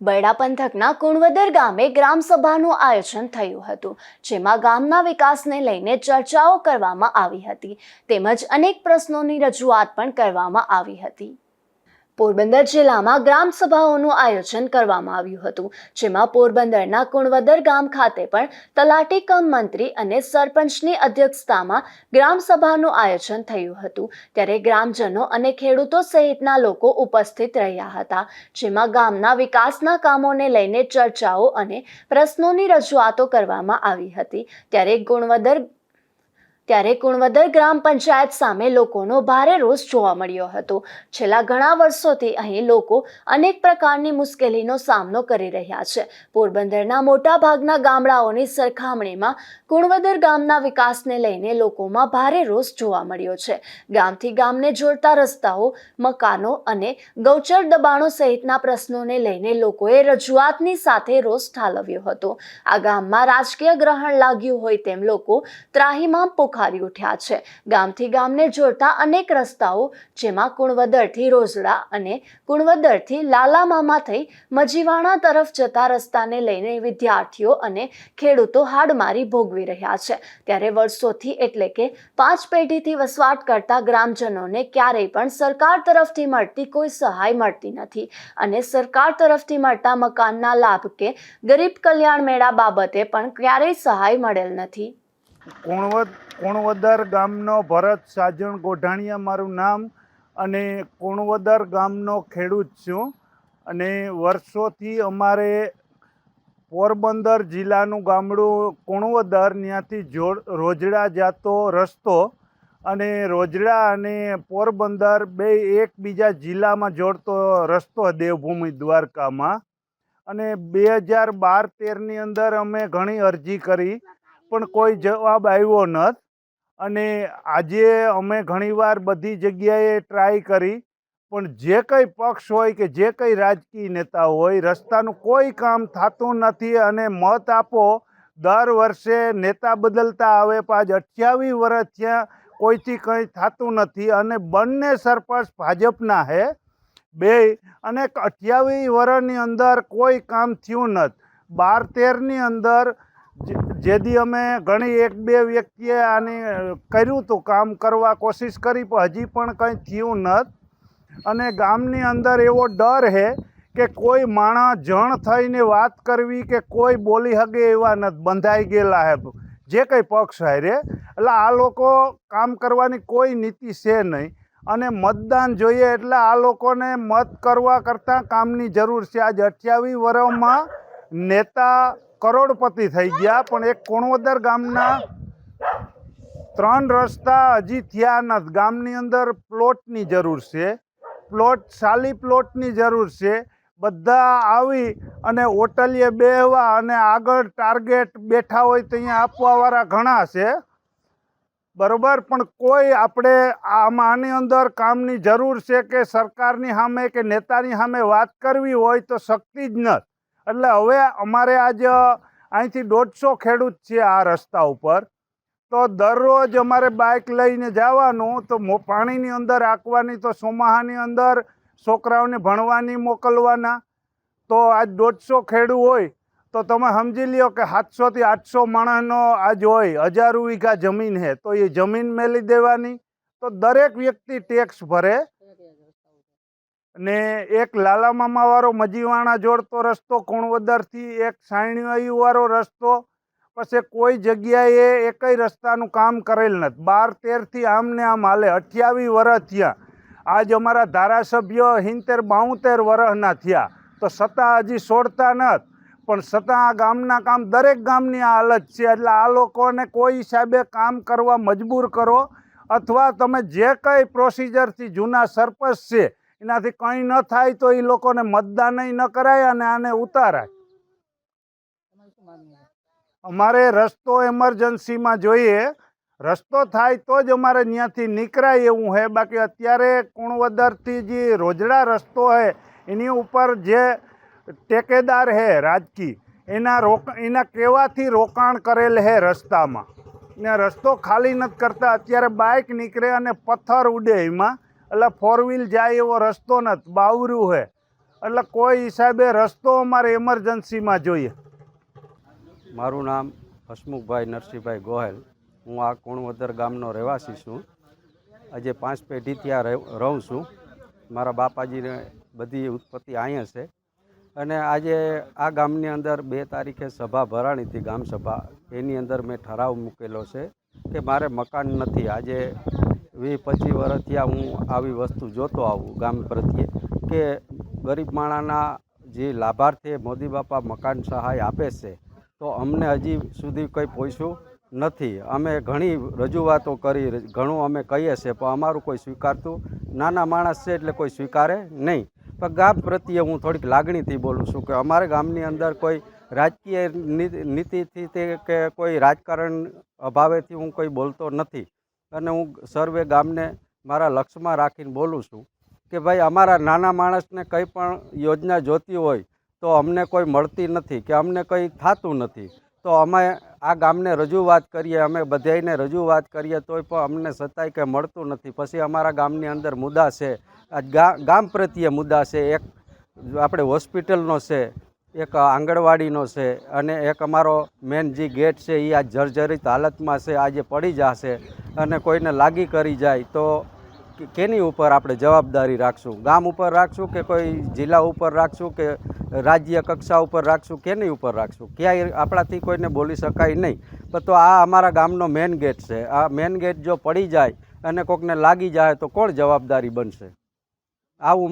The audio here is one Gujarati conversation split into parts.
બરડા પંથકના કુણવદર ગામે ગ્રામસભાનું આયોજન થયું હતું, જેમાં ગામના વિકાસને લઈને ચર્ચાઓ કરવામાં આવી હતી તેમજ અનેક પ્રશ્નોની રજૂઆત પણ કરવામાં આવી હતી। પોરબંદર જિલ્લામાં ગ્રામસભાઓનું આયોજન કરવામાં આવ્યું હતું, જેમાં પોરબંદરના કુણવદર ગામ ખાતે પણ તલાટી કમ મંત્રી અને સરપંચની અધ્યક્ષતામાં ગ્રામસભાનું આયોજન થયું હતું। ત્યારે ગ્રામજનો અને ખેડૂતો સહિતના લોકો ઉપસ્થિત રહ્યા હતા, જેમાં ગામના વિકાસના કામોને લઈને ચર્ચાઓ અને પ્રશ્નોની રજૂઆતો કરવામાં આવી હતી। ત્યારે કુણવદર ગ્રામ પંચાયત સામે લોકોનો ભારે રોષ જોવા મળ્યો હતો। છેલ્લા ઘણા વર્ષોથી અહીં લોકો અનેક પ્રકારની મુશ્કેલીનો સામનો કરી રહ્યા છે। પોરબંદરના મોટા ભાગના ગામડાઓની સરખામણીમાં કુણવદર ગામના વિકાસને લઈને લોકોમાં ભારે રોષ જોવા મળ્યો છે। ગામથી ગામને જોડતા રસ્તાઓ, મકાનો અને ગૌચર દબાણો સહિતના પ્રશ્નોને લઈને લોકોએ રજૂઆતની સાથે રોષ ઠાલવ્યો હતો। આ ગામમાં રાજકીય ગ્રહણ લાગ્યું હોય તેમ લોકો ત્રાહિમામ પોકારી ઉઠ્યા છે। ગામથી ગામને જોડતા અનેક રસ્તાઓ, જેમાં કુણવદરથી રોજડા અને કુણવદરથી લાલામામા થઈ મજીવાણા તરફ જતા રસ્તાને લઈને વિદ્યાર્થીઓ અને ખેડૂતો હાડમારી ભોગવી રહ્યા છે। ત્યારે વર્ષોથી એટલે કે 5 પેઢીથી વસવાટ કરતા ગ્રામજનોને ક્યારેય પણ સરકાર તરફથી મળતી કોઈ સહાય મળતી નથી અને સરકાર તરફથી મળતા મકાનના લાભ કે ગરીબ કલ્યાણ મેળા બાબતે પણ ક્યારેય સહાય મળેલ નથી। કુણવદર ગામનો ભરત સાજણ ગોઢાણીયા મારું નામ અને કુણવદર ગામનો ખેડૂત છું અને વર્ષોથી અમારે પોરબંદર જિલ્લાનું ગામડું કુણવદર ત્યાંથી રોજડા જતો રસ્તો અને રોજડા અને પોરબંદર બે એકબીજા જિલ્લામાં જોડતો રસ્તો દેવભૂમિ દ્વારકામાં અને 2012-13ની અંદર અમે ઘણી અરજી કરી પણ કોઈ જવાબ આવ્યો નથી અને આજે અમે ઘણીવાર બધી જગ્યાએ ટ્રાય કરી પણ જે કંઈ પક્ષ હોય કે જે કંઈ રાજકીય નેતા હોય રસ્તાનું કોઈ કામ થતું નથી અને મત આપો દર વર્ષે નેતા બદલતા આવે પણ 28 વર્ષ ત્યાં કોઈથી કંઈ થતું નથી અને બંને સરપંચ ભાજપના છે બે અને 28 વર્ષની અંદર કોઈ કામ થયું નથી। 12-13ની અંદર જેથી અમે ઘણી 1-2 વ્યક્તિએ આને કર્યું હતું, કામ કરવા કોશિશ કરી પણ હજી પણ કંઈ થયું નથી અને ગામની અંદર એવો ડર છે કે કોઈ માણસ જણ થઈને વાત કરવી કે કોઈ બોલી શકે એવા નથી, બંધાઈ ગયેલા છે જે કંઈ પક્ષ હારે। એટલે આ લોકો કામ કરવાની કોઈ નીતિ છે નહીં અને મતદાન જોઈએ એટલે આ લોકોને મત કરવા કરતાં કામની જરૂર છે। આજ 28 વર્ષમાં નેતા કરોડપતિ થઈ ગયા પણ એક કુણવદર ગામના 3 રસ્તા હજી થયા નથી। ગામની અંદર પ્લોટની જરૂર છે, ખાલી પ્લોટની જરૂર છે। બધા આવી અને હોટલીએ બેહવા અને આગળ ટાર્ગેટ બેઠા હોય તો અહીંયા આપવાવાળા ઘણા છે બરાબર, પણ કોઈ આપણે આની અંદર કામની જરૂર છે કે સરકારની સામે કે નેતાની સામે વાત કરવી હોય તો શક્તિ જ નથી। એટલે હવે અમારે આજ અહીંથી 150 ખેડૂત છે આ રસ્તા ઉપર, તો દરરોજ અમારે બાઇક લઈને જવાનું તો પાણીની અંદર આંકવાની, તો ચોમાસાની અંદર છોકરાઓને ભણવાની મોકલવાના, તો આજ 150 ખેડૂત હોય તો તમે સમજી લ્યો કે 700 થી 800 માણસનો આજ હોય, 1000 વીઘા જમીન છે તો એ જમીન મેલી દેવાની, તો દરેક વ્યક્તિ ટેક્સ ભરે ને એક લાલામામા વાળો મજીવાણા જોડતો રસ્તો કુણવદરથી, એક સાયણીવાયુ વાળો રસ્તો, પછી કોઈ જગ્યાએ એકય રસ્તાનું કામ કરેલ નથી। 12-13થી આમને આમ હાલે, 28 વર્ષ થયા। આજ અમારા ધારાસભ્ય 70-72 વર્ષના થયા તો છતાં હજી છોડતા નથી પણ છતાં આ ગામના કામ દરેક ગામની આ હાલત છે। એટલે આ લોકોને કોઈ હિસાબે કામ કરવા મજબૂર કરો અથવા તમે જે કંઈ પ્રોસિજરથી જૂના સરપંચ છે એનાથી કંઈ ન થાય તો એ લોકોને મતદાન ન કરાય અને આને ઉતારાય। અમારે રસ્તો એમરજન્સીમાં જોઈએ, રસ્તો થાય તો જ અમારે ત્યાંથી નીકળાય એવું છે। બાકી અત્યારે કુણવદરથી જે રોજડા રસ્તો છે એની ઉપર જે ટેકેદાર છે રાજકીય એના કહેવાથી રોકાણ કરેલ છે રસ્તામાં ને રસ્તો ખાલી નથી કરતા। અત્યારે બાઇક નીકળે અને પથ્થર ઉડે એમાં, એટલે 4 વ્હીલ જાય એવો રસ્તો નથી, બાવરું છે। એટલે કોઈ હિસાબે રસ્તો અમારે એમરજન્સીમાં જોઈએ. મારું નામ હસમુખભાઈ નરસિંહભાઈ ગોહેલ. હું આ કુણવદર ગામનો રહેવાસી છું. આજે 5 પેઢી ત્યાં રહું છું. મારા બાપાજીને બધી ઉત્પત્તિ અહીંયા છે. અને આજે આ ગામની અંદર 2 તારીખે સભા ભરાણી હતી, ગામ સભા. એની અંદર મેં ઠરાવ મૂકેલો છે કે મારે મકાન નથી. આજે 20-25 વર્ષ થયા હું આવી વસ્તુ જોતો આવું ગામ પ્રત્યે કે ગરીબ માણસના જે લાભાર્થી મોદી બાપા મકાન સહાય આપે છે, તો અમને હજી સુધી કંઈ પહોંચ્યું નથી. અમે ઘણી રજૂઆતો કરી, ઘણું અમે કહીએ છીએ, પણ અમારું કોઈ સ્વીકારતું, નાના માણસ છે એટલે કોઈ સ્વીકારે નહીં. પણ ગામ પ્રત્યે હું થોડીક લાગણીથી બોલું છું કે અમારા ગામની અંદર કોઈ રાજકીય નીતિથી તે કે કોઈ રાજકારણ અભાવેથી હું કોઈ બોલતો નથી. અને હું સર્વે ગામને મારા લક્ષમાં રાખીને બોલું છું કે ભાઈ અમારા નાના માણસને કંઈ પણ યોજના જોતી હોય તો અમને કોઈ મળતી નથી કે અમને કંઈ થતું નથી. તો અમે આ ગામને રજૂઆત કરીએ, અમે બધાઈને રજૂઆત કરીએ તોય પણ અમને છતાંય કંઈ મળતું નથી. પછી અમારા ગામની અંદર મુદ્દા છે, ગામ પ્રત્યે મુદ્દા છે. એક આપણે હોસ્પિટલનો છે, એક આંગણવાડીનો છે, અને એક અમારો મેન જે ગેટ છે એ આ જર્જરિત હાલતમાં છે. આજે પડી જશે અને કોઈને લાગી કરી જાય તો કેની ઉપર આપણે જવાબદારી રાખશું? ગામ ઉપર રાખશું કે કોઈ જિલ્લા ઉપર રાખશું કે રાજ્ય કક્ષા ઉપર રાખશું? કેની ઉપર રાખશું? ક્યાંય આપણાથી કોઈને બોલી શકાય નહીં. પણ તો આ અમારા ગામનો મેન ગેટ છે. આ મેન ગેટ જો પડી જાય અને કોઈકને લાગી જાય તો કોણ જવાબદારી બનશે? આવું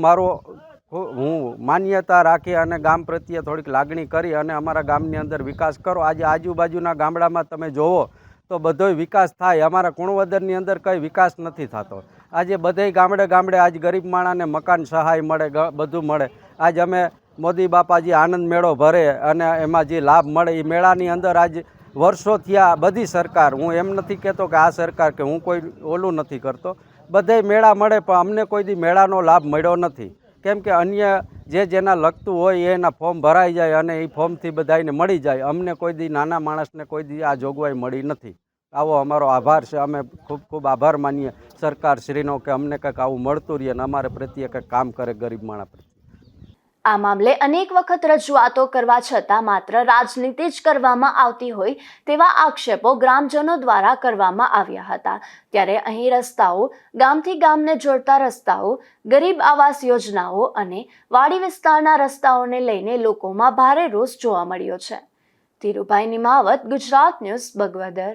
હું માન્યતા રાખી અને ગામ પ્રત્યે થોડીક લાગણી કરી અને અમારા ગામની અંદર વિકાસ કરો. આજે આજુબાજુના ગામડામાં તમે જોવો તો બધોય વિકાસ થાય. અમારા કુણવદરની અંદર કંઈ વિકાસ નથી થતો. આજે બધે ગામડે આજ ગરીબ માણસને મકાન સહાય મળે, બધું મળે. આજ અમે મોદી બાપાજી આનંદ મેળો ભરે અને એમાં જે લાભ મળે એ મેળાની અંદર આજ વર્ષો થયા બધી સરકાર, હું એમ નથી કહેતો કે આ સરકાર કે હું કોઈ ઓલું નથી કરતો, બધે મેળા મળે, પણ અમને કોઈ દી મેળાનો લાભ મળ્યો નથી. કેમ કે અન્ય જેના લગતું હોય એના ફોર્મ ભરાઈ જાય અને એ ફોર્મથી બધાને મળી જાય. અમને કોઈ દી નાના માણસને કોઈ દી આ જોગવાઈ મળી નથી. આવો અમારો આભાર છે. અમે ખૂબ ખૂબ આભાર માનીએ સરકારશ્રીનો કે અમને કંઈક આવું મળતું રહે અને અમારે પ્રત્યે કંઈક કામ કરે ગરીબ માણસ પ્રત્યે. આ મામલે અનેક વખત રજૂઆતો કરવા છતાં માત્ર રાજનીતિ જ કરવામાં આવતી હોય તેવા આક્ષેપો ગ્રામજનો દ્વારા કરવામાં આવ્યા હતા. ત્યારે અહીં રસ્તાઓ, ગામથી ગામને જોડતા રસ્તાઓ, ગરીબ આવાસ યોજનાઓ અને વાડી વિસ્તારના રસ્તાઓને લઈને લોકોમાં ભારે રોષ જોવા મળ્યો છે. ધીરુભાઈ નિમાવત, ગુજરાત ન્યૂઝ, બગવદર.